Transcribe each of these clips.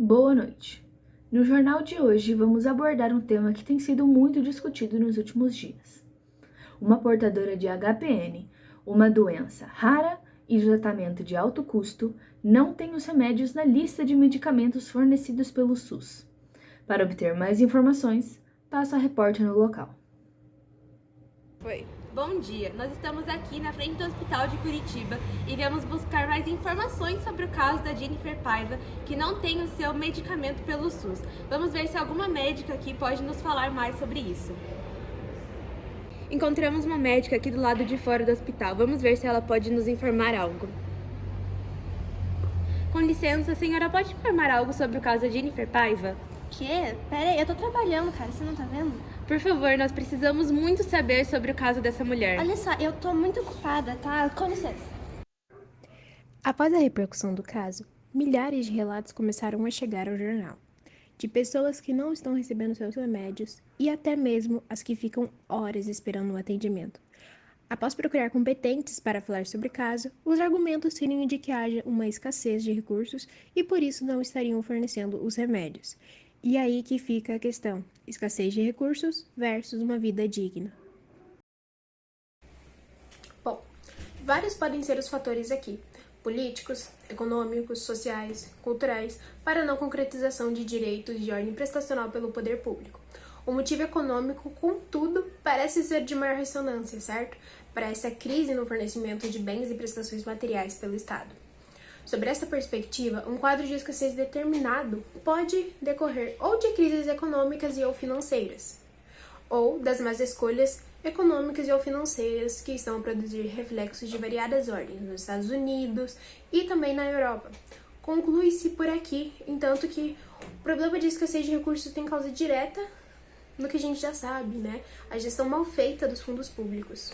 Boa noite. No jornal de hoje, vamos abordar um tema que tem sido muito discutido nos últimos dias. Uma portadora de HPN, uma doença rara e de tratamento de alto custo, não tem os remédios na lista de medicamentos fornecidos pelo SUS. Para obter mais informações, passo a repórter no local. Foi. Bom dia, nós estamos aqui na frente do Hospital de Curitiba e viemos buscar mais informações sobre o caso da Jennifer Paiva, que não tem o seu medicamento pelo SUS. Vamos ver se alguma médica aqui pode nos falar mais sobre isso. Encontramos uma médica aqui do lado de fora do hospital. Vamos ver se ela pode nos informar algo. Com licença, a senhora pode informar algo sobre o caso da Jennifer Paiva? Quê? Pera aí, eu tô trabalhando, cara, você não tá vendo? Por favor, nós precisamos muito saber sobre o caso dessa mulher. Olha só, eu tô muito ocupada, tá? Com licença. Após a repercussão do caso, milhares de relatos começaram a chegar ao jornal, de pessoas que não estão recebendo seus remédios e até mesmo as que ficam horas esperando o atendimento. Após procurar competentes para falar sobre o caso, os argumentos seriam de que haja uma escassez de recursos e por isso não estariam fornecendo os remédios. E aí que fica a questão: escassez de recursos versus uma vida digna. Bom, vários podem ser os fatores aqui: políticos, econômicos, sociais, culturais, para a não concretização de direitos de ordem prestacional pelo poder público. O motivo econômico, contudo, parece ser de maior ressonância, certo? Para essa crise no fornecimento de bens e prestações materiais pelo Estado. Sobre essa perspectiva, um quadro de escassez determinado pode decorrer ou de crises econômicas e ou financeiras, ou das más escolhas econômicas e ou financeiras que estão a produzir reflexos de variadas ordens nos Estados Unidos e também na Europa. Conclui-se por aqui, entanto, que o problema de escassez de recursos tem causa direta no que a gente já sabe, né? A gestão mal feita dos fundos públicos.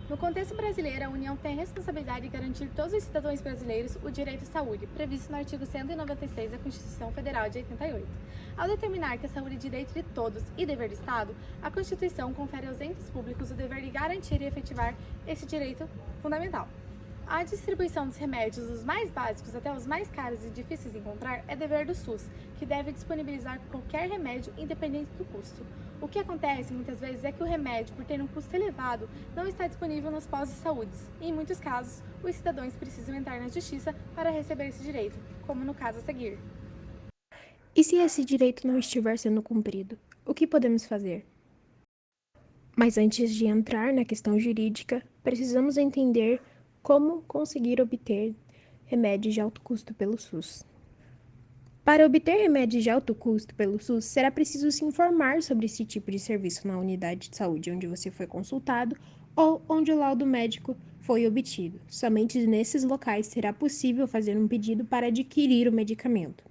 No contexto brasileiro, a União tem a responsabilidade de garantir a todos os cidadãos brasileiros o direito à saúde, previsto no artigo 196 da Constituição Federal de 88. Ao determinar que a saúde é direito de todos e dever do Estado, a Constituição confere aos entes públicos o dever de garantir e efetivar esse direito fundamental. A distribuição dos remédios, dos mais básicos até os mais caros e difíceis de encontrar, é dever do SUS, que deve disponibilizar qualquer remédio independente do custo. O que acontece muitas vezes é que o remédio, por ter um custo elevado, não está disponível nos postos de saúde e, em muitos casos, os cidadãos precisam entrar na justiça para receber esse direito, como no caso a seguir. E se esse direito não estiver sendo cumprido, o que podemos fazer? Mas antes de entrar na questão jurídica, precisamos entender como conseguir obter remédios de alto custo pelo SUS. Para obter remédios de alto custo pelo SUS, será preciso se informar sobre esse tipo de serviço na unidade de saúde onde você foi consultado ou onde o laudo médico foi obtido. Somente nesses locais será possível fazer um pedido para adquirir o medicamento.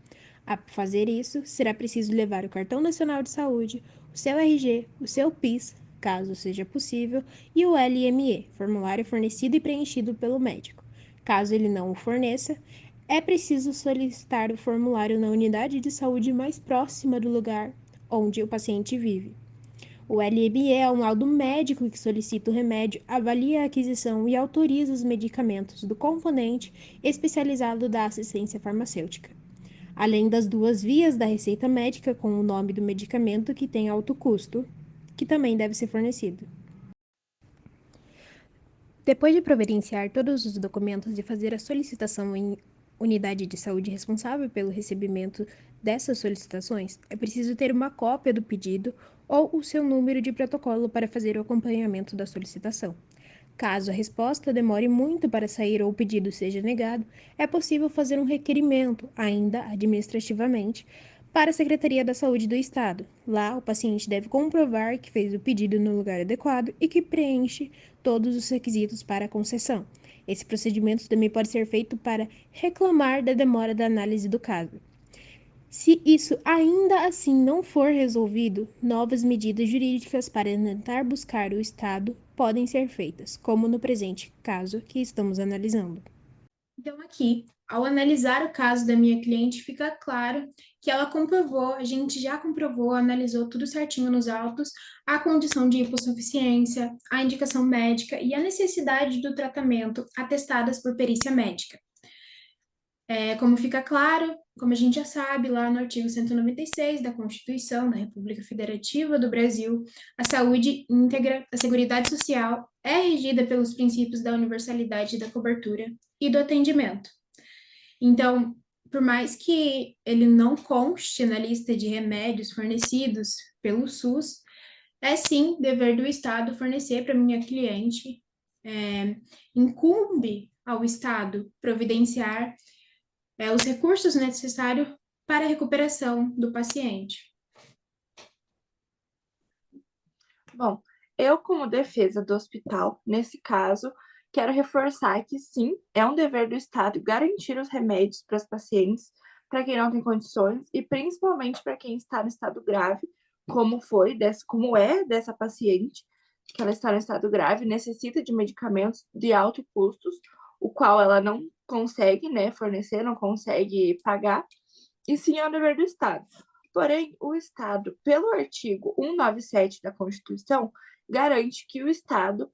Para fazer isso, será preciso levar o Cartão Nacional de Saúde, o seu RG, o seu PIS, caso seja possível, e o LME, formulário fornecido e preenchido pelo médico. Caso ele não o forneça, é preciso solicitar o formulário na unidade de saúde mais próxima do lugar onde o paciente vive. O LME é um laudo médico que solicita o remédio, avalia a aquisição e autoriza os medicamentos do componente especializado da assistência farmacêutica, além das duas vias da receita médica com o nome do medicamento que tem alto custo, que também deve ser fornecido. Depois de providenciar todos os documentos e fazer a solicitação em unidade de saúde responsável pelo recebimento dessas solicitações, é preciso ter uma cópia do pedido ou o seu número de protocolo para fazer o acompanhamento da solicitação. Caso a resposta demore muito para sair ou o pedido seja negado, é possível fazer um requerimento, ainda administrativamente, para a Secretaria da Saúde do Estado. Lá, o paciente deve comprovar que fez o pedido no lugar adequado e que preenche todos os requisitos para a concessão. Esse procedimento também pode ser feito para reclamar da demora da análise do caso. Se isso ainda assim não for resolvido, novas medidas jurídicas para tentar buscar o Estado podem ser feitas, como no presente caso que estamos analisando. Então, aqui, ao analisar o caso da minha cliente, fica claro que ela comprovou, a gente já comprovou, analisou tudo certinho nos autos, a condição de hipossuficiência, a indicação médica e a necessidade do tratamento atestadas por perícia médica. Como fica claro, como a gente já sabe, lá no artigo 196 da Constituição da República Federativa do Brasil, a saúde íntegra, a Seguridade Social é regida pelos princípios da universalidade da cobertura e do atendimento. Então, por mais que ele não conste na lista de remédios fornecidos pelo SUS, é sim dever do Estado fornecer para minha cliente, incumbe ao Estado providenciar os recursos necessários para a recuperação do paciente. Bom, eu, como defesa do hospital, nesse caso, quero reforçar que sim, é um dever do Estado garantir os remédios para os pacientes, para quem não tem condições e principalmente para quem está no estado grave, como é dessa paciente, que ela está no estado grave, necessita de medicamentos de alto custos, o qual ela não consegue, né, fornecer, não consegue pagar, e sim é um dever do Estado. Porém, o Estado, pelo artigo 197 da Constituição, garante que o Estado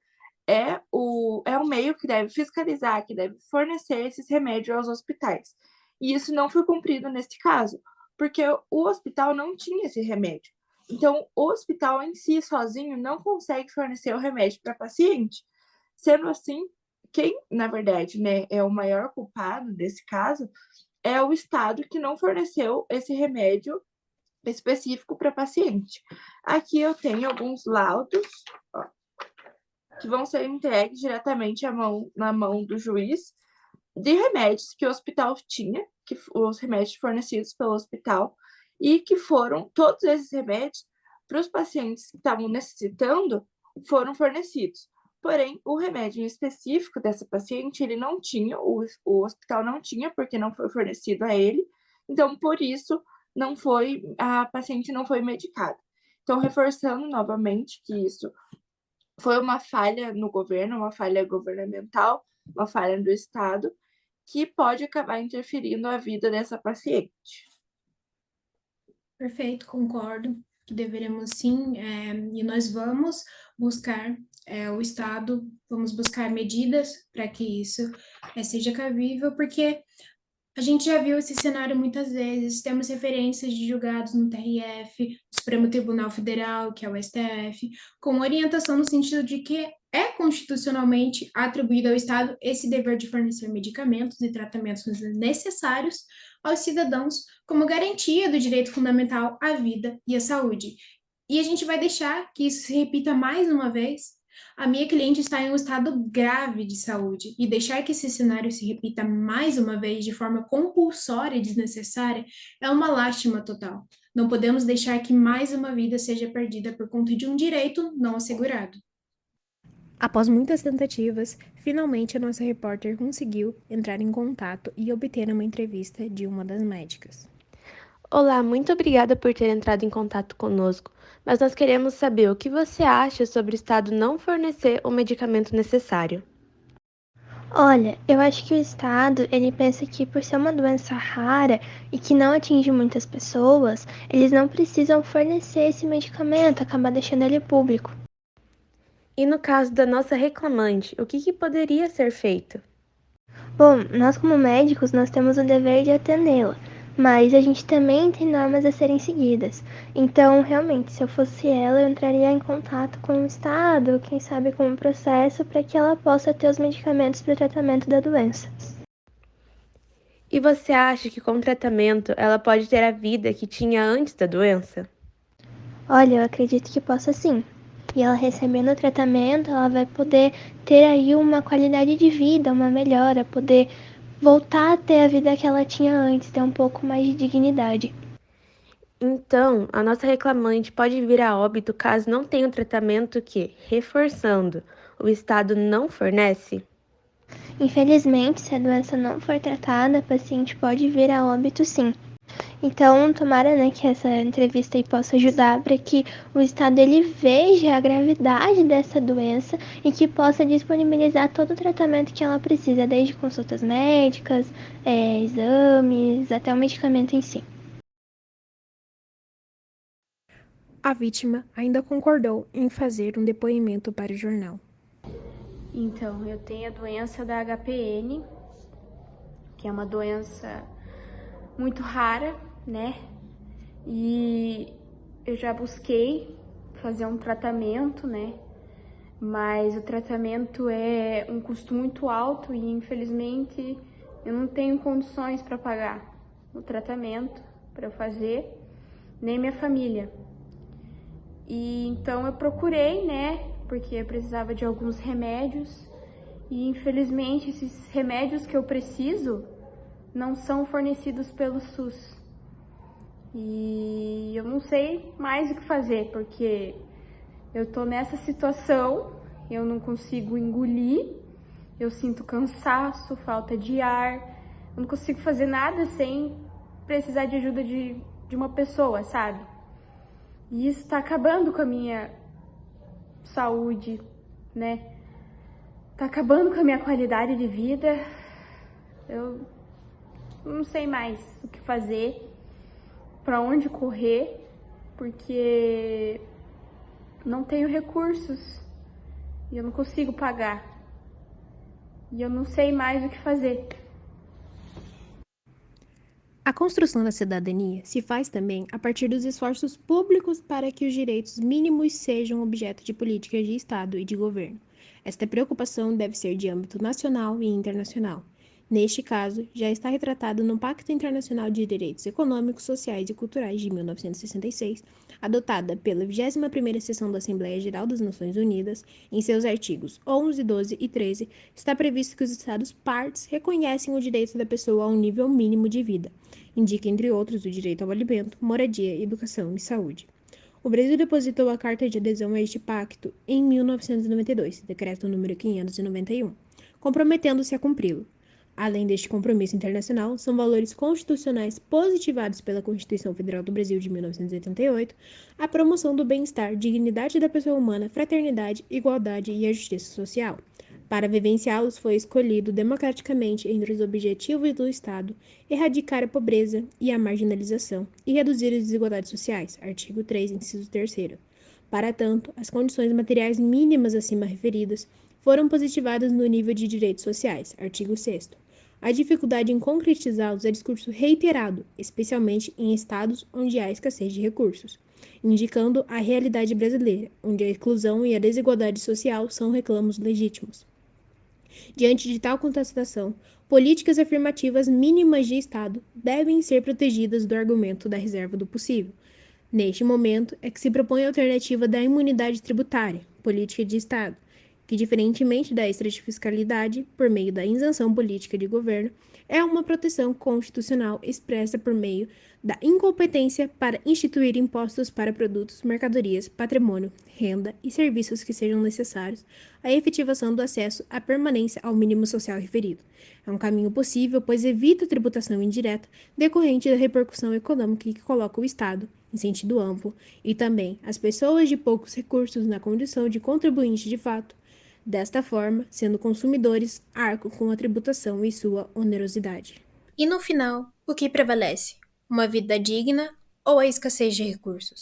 é o meio que deve fiscalizar, que deve fornecer esses remédios aos hospitais. E isso não foi cumprido neste caso, porque o hospital não tinha esse remédio. Então, o hospital em si, sozinho, não consegue fornecer o remédio para paciente. Sendo assim, quem, na verdade, né, é o maior culpado desse caso é o Estado que não forneceu esse remédio específico para paciente. Aqui eu tenho alguns laudos, ó, que vão ser entregues diretamente na mão do juiz de remédios que o hospital tinha, que os remédios fornecidos pelo hospital, e que foram, todos esses remédios, para os pacientes que estavam necessitando, foram fornecidos. Porém, o remédio específico dessa paciente, ele não tinha, o hospital não tinha, porque não foi fornecido a ele, então, por isso, a paciente não foi medicada. Então, reforçando novamente que isso foi uma falha no governo, uma falha governamental, uma falha do Estado, que pode acabar interferindo a vida dessa paciente. Perfeito, concordo que deveremos sim, e nós vamos buscar o Estado, vamos buscar medidas para que isso seja cabível, porque a gente já viu esse cenário muitas vezes, temos referências de julgados no TRF, Supremo Tribunal Federal, que é o STF, com orientação no sentido de que é constitucionalmente atribuído ao Estado esse dever de fornecer medicamentos e tratamentos necessários aos cidadãos como garantia do direito fundamental à vida e à saúde. E a gente vai deixar que isso se repita mais uma vez. A minha cliente está em um estado grave de saúde e deixar que esse cenário se repita mais uma vez de forma compulsória e desnecessária é uma lástima total. Não podemos deixar que mais uma vida seja perdida por conta de um direito não assegurado. Após muitas tentativas, finalmente a nossa repórter conseguiu entrar em contato e obter uma entrevista de uma das médicas. Olá, muito obrigada por ter entrado em contato conosco, mas nós queremos saber o que você acha sobre o Estado não fornecer o medicamento necessário. Olha, eu acho que o Estado, ele pensa que por ser uma doença rara e que não atinge muitas pessoas, eles não precisam fornecer esse medicamento, acabar deixando ele público. E no caso da nossa reclamante, o que poderia ser feito? Bom, nós como médicos, nós temos o dever de atendê-la, mas a gente também tem normas a serem seguidas. Então, realmente, se eu fosse ela, eu entraria em contato com o Estado, quem sabe com o processo, para que ela possa ter os medicamentos para o tratamento da doença. E você acha que com o tratamento ela pode ter a vida que tinha antes da doença? Olha, eu acredito que possa sim. E ela recebendo o tratamento, ela vai poder ter aí uma qualidade de vida, uma melhora, poder voltar a ter a vida que ela tinha antes, ter um pouco mais de dignidade. Então, a nossa reclamante pode vir a óbito caso não tenha o tratamento que, reforçando, o Estado não fornece? Infelizmente, se a doença não for tratada, a paciente pode vir a óbito sim. Então, tomara, né, que essa entrevista aí possa ajudar para que o Estado ele veja a gravidade dessa doença e que possa disponibilizar todo o tratamento que ela precisa, desde consultas médicas, exames, até o medicamento em si. A vítima ainda concordou em fazer um depoimento para o jornal. Então, eu tenho a doença da HPN, que é uma doença muito rara, né? E eu já busquei fazer um tratamento, né? Mas o tratamento é um custo muito alto e, infelizmente, eu não tenho condições para pagar o tratamento para eu fazer, nem minha família. E então eu procurei, né? Porque eu precisava de alguns remédios e, infelizmente, esses remédios que eu preciso não são fornecidos pelo SUS. E eu não sei mais o que fazer, porque eu tô nessa situação, eu não consigo engolir, eu sinto cansaço, falta de ar, eu não consigo fazer nada sem precisar de ajuda de uma pessoa, sabe? E isso tá acabando com a minha saúde, né? Tá acabando com a minha qualidade de vida. Eu não sei mais o que fazer, para onde correr, porque não tenho recursos e eu não consigo pagar. E eu não sei mais o que fazer. A construção da cidadania se faz também a partir dos esforços públicos para que os direitos mínimos sejam objeto de políticas de Estado e de governo. Esta preocupação deve ser de âmbito nacional e internacional. Neste caso, já está retratado no Pacto Internacional de Direitos Econômicos, Sociais e Culturais de 1966, adotada pela 21ª Sessão da Assembleia Geral das Nações Unidas. Em seus artigos 11, 12 e 13, está previsto que os Estados-partes reconhecem o direito da pessoa a um nível mínimo de vida. Indica, entre outros, o direito ao alimento, moradia, educação e saúde. O Brasil depositou a carta de adesão a este pacto em 1992, decreto número 591, comprometendo-se a cumpri-lo. Além deste compromisso internacional, são valores constitucionais positivados pela Constituição Federal do Brasil de 1988, a promoção do bem-estar, dignidade da pessoa humana, fraternidade, igualdade e a justiça social. Para vivenciá-los, foi escolhido democraticamente entre os objetivos do Estado erradicar a pobreza e a marginalização e reduzir as desigualdades sociais, artigo 3, inciso 3º. Para tanto, as condições materiais mínimas acima referidas foram positivadas no nível de direitos sociais, artigo 6º. A dificuldade em concretizá-los é discurso reiterado, especialmente em estados onde há escassez de recursos, indicando a realidade brasileira, onde a exclusão e a desigualdade social são reclamos legítimos. Diante de tal contestação, políticas afirmativas mínimas de Estado devem ser protegidas do argumento da reserva do possível. Neste momento é que se propõe a alternativa da imunidade tributária, política de Estado, que, diferentemente da extrafiscalidade, por meio da isenção política de governo, é uma proteção constitucional expressa por meio da incompetência para instituir impostos para produtos, mercadorias, patrimônio, renda e serviços que sejam necessários à efetivação do acesso à permanência ao mínimo social referido. É um caminho possível, pois evita a tributação indireta decorrente da repercussão econômica que coloca o Estado, em sentido amplo, e também as pessoas de poucos recursos na condição de contribuinte de fato. Desta forma, sendo consumidores, arcam com a tributação e sua onerosidade. E no final, o que prevalece? Uma vida digna ou a escassez de recursos?